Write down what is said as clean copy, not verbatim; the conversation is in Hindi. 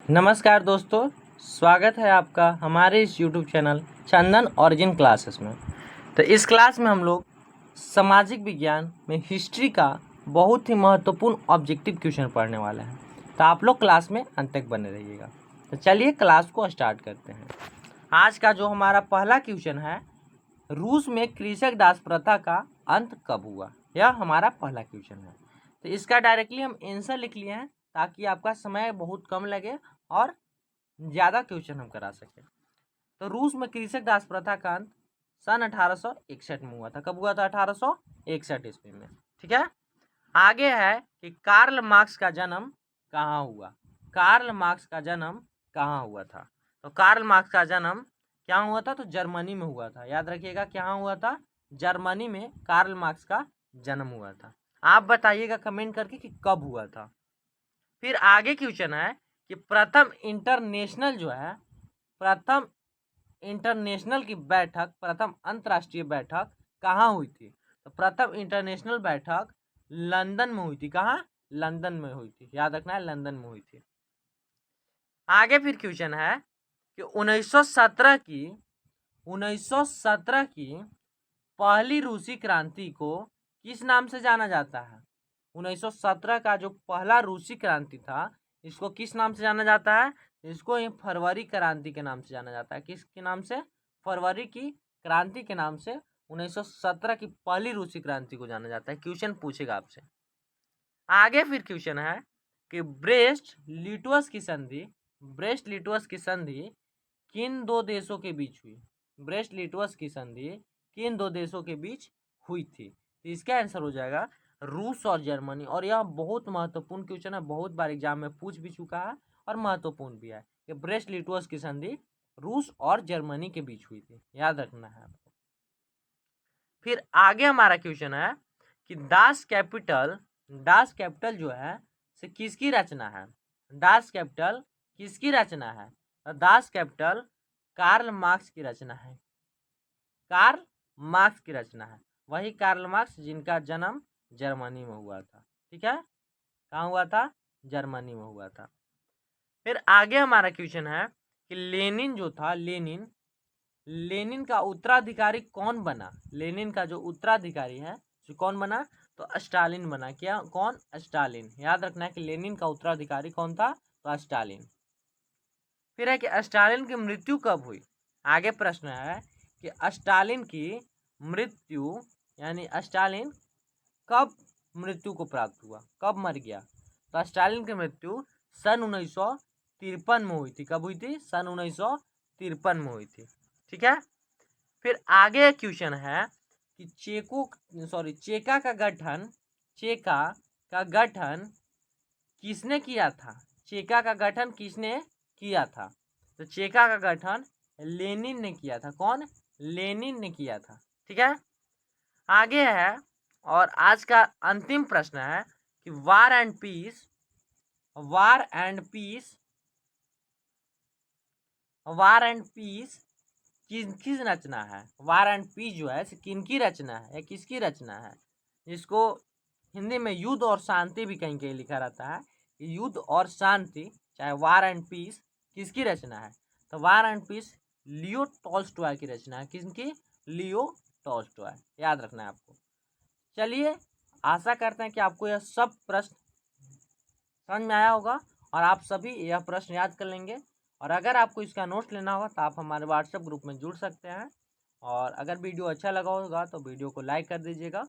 नमस्कार दोस्तों, स्वागत है आपका हमारे इस यूट्यूब चैनल चंदन ओरिजिन क्लासेस में। तो इस क्लास में हम लोग सामाजिक विज्ञान में हिस्ट्री का बहुत ही महत्वपूर्ण ऑब्जेक्टिव क्वेश्चन पढ़ने वाले हैं। तो आप लोग क्लास में अंत तक बने रहिएगा। तो चलिए क्लास को स्टार्ट करते हैं। आज का जो हमारा पहला क्वेश्चन है, रूस में कृषक दास प्रथा का अंत कब हुआ, यह हमारा पहला क्वेश्चन है। तो इसका डायरेक्टली हम आंसर लिख लिए हैं ताकि आपका समय बहुत कम लगे और ज़्यादा क्वेश्चन हम करा सकें। तो रूस में कृषक दास प्रथा का अंत सन 1861 में हुआ था। कब हुआ था? 1861 ईस्वी में। ठीक है। आगे है कि कार्ल मार्क्स का जन्म कहाँ हुआ। कार्ल मार्क्स का जन्म कहाँ हुआ था? तो कार्ल मार्क्स का जन्म क्या हुआ था? तो जर्मनी में हुआ था। याद रखिएगा, क्या हुआ था? जर्मनी में कार्ल मार्क्स का जन्म हुआ था। आप बताइएगा कमेंट करके कि कब हुआ था। फिर आगे क्वेश्चन है कि प्रथम इंटरनेशनल की बैठक, प्रथम अंतर्राष्ट्रीय बैठक कहाँ हुई थी? तो प्रथम इंटरनेशनल बैठक लंदन में हुई थी। कहाँ? लंदन में हुई थी। याद रखना है, लंदन में हुई थी। आगे फिर क्वेश्चन है कि 1917 की पहली रूसी क्रांति को किस नाम से जाना जाता है? 1917 का जो पहला रूसी क्रांति था, इसको किस नाम से जाना जाता है? इसको फरवरी क्रांति के नाम से जाना जाता है। किसके नाम से? फरवरी की क्रांति के नाम से 1917 की पहली रूसी क्रांति को जाना जाता है। क्वेश्चन पूछेगा आपसे। आगे फिर क्वेश्चन है कि ब्रेस्ट लिटवस की संधि किन दो देशों के बीच हुई? ब्रेस्ट लिटवस की संधि किन दो देशों के बीच हुई थी? तो इसका आंसर हो जाएगा रूस और जर्मनी। और यह बहुत महत्वपूर्ण क्वेश्चन है, बहुत बार एग्जाम में पूछ भी चुका है और महत्वपूर्ण भी है कि ब्रेस्ट लिटवस की संधि रूस और जर्मनी के बीच हुई थी। याद रखना है आपको। फिर आगे हमारा क्वेश्चन है कि दास कैपिटल जो है से किसकी रचना है? दास कैपिटल किसकी रचना है? दास कैपिटल कार्ल मार्क्स की रचना है। कार्ल मार्क्स की रचना है। वही कार्ल मार्क्स जिनका जन्म जर्मनी में हुआ था। ठीक है। कहाँ हुआ था? जर्मनी में हुआ था। फिर आगे हमारा क्वेश्चन है कि लेनिन जो था, लेनिन का उत्तराधिकारी कौन बना? लेनिन का जो उत्तराधिकारी है जो कौन बना? तो स्टालिन बना। क्या? कौन? स्टालिन। याद रखना है कि लेनिन का उत्तराधिकारी कौन था? तो स्टालिन। फिर है कि स्टालिन की मृत्यु कब हुई? आगे प्रश्न है कि स्टालिन की मृत्यु यानी स्टालिन कब मृत्यु को प्राप्त हुआ, कब मर गया? तो स्टालिन की मृत्यु सन 1953 में हुई थी। कब हुई थी? सन 1953 में हुई थी। ठीक है। फिर आगे क्वेश्चन है कि चेका का गठन किसने किया था? चेका का गठन किसने किया था? तो चेका का गठन लेनिन ने किया था। कौन? लेनिन ने किया था। ठीक है। आगे है और आज का अंतिम प्रश्न है कि वार एंड पीस किसकी रचना है? वार एंड पीस जो है किनकी रचना है या किसकी रचना है? जिसको हिंदी में युद्ध और शांति भी कहीं कहीं लिखा रहता है। युद्ध और शांति चाहे वार एंड पीस किसकी रचना है? तो war and piece Leo Tolstoy की रचना है। किसकी? Leo Tolstoy. याद रखना है आपको। चलिए, आशा करते हैं कि आपको यह सब प्रश्न समझ में आया होगा और आप सभी यह प्रश्न याद कर लेंगे। और अगर आपको इसका नोट्स लेना होगा तो आप हमारे व्हाट्सएप ग्रुप में जुड़ सकते हैं। और अगर वीडियो अच्छा लगा होगा तो वीडियो को लाइक कर दीजिएगा।